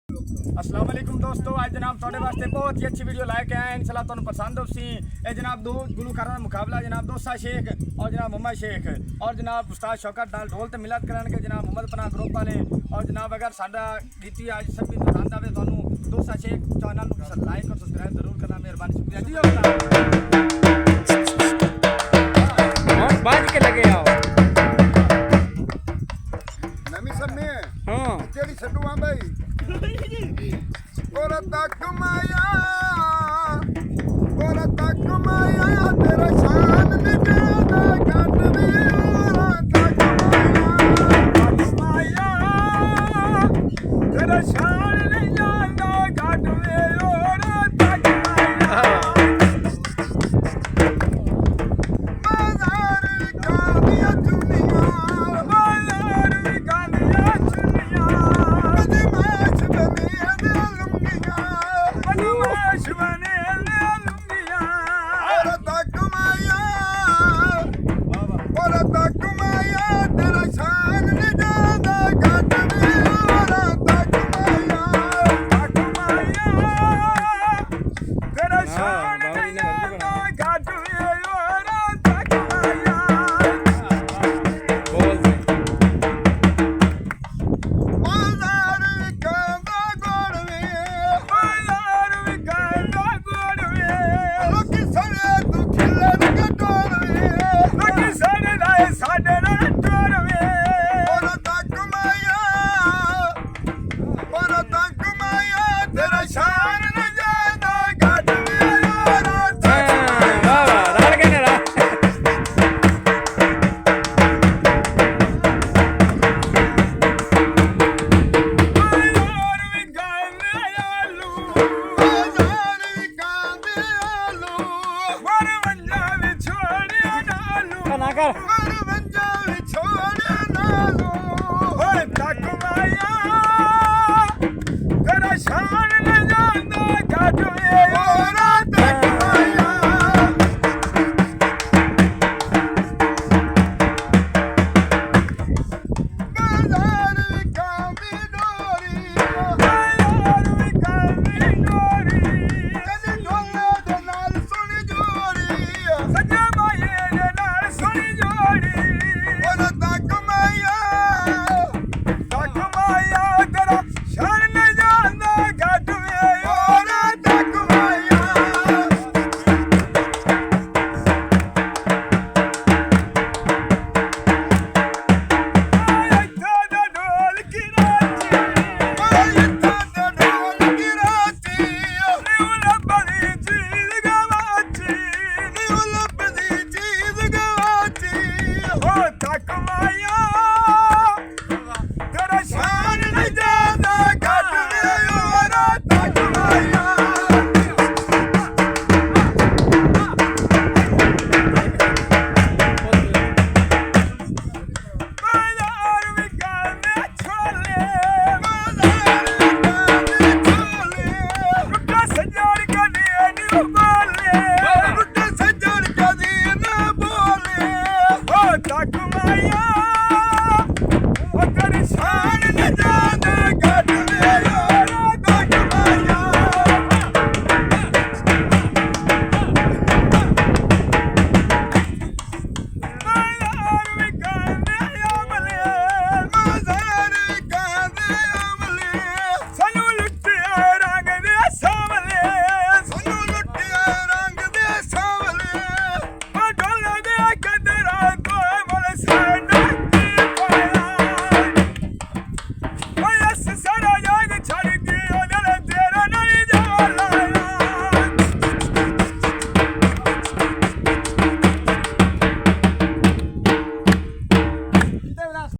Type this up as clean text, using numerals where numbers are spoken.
अस्सलाम वालेकुम दोस्तों, आज जनाब थोड़े वास्ते बहुत ही अच्छी वीडियो लाके आए हैं। इंशाल्लाह तुहानू पसंद होसी। ये जनाब दो गुलकारां दा मुकाबला जनाब दोसा शेख और जनाब मोहम्मद शेख और जनाब उस्ताद शौकत नाल ढोल ते मिलत करनगे जनाब मोहम्मद पनाह ग्रुप वाले। और जनाब अगर साडा गीती आज सभी पसंद आवे तुहानू दोसा शेख चैनल नू लाइक और सब्सक्राइब जरूर करना, मेहरबानी शुक्रिया जी। और बाज के लगे आओ नवी सम्मे हां जेड़ी छड्डू आ भाई और तक माया तेरा शान निकाला घट में और तक माया तेरा शान नहीं जाना घट में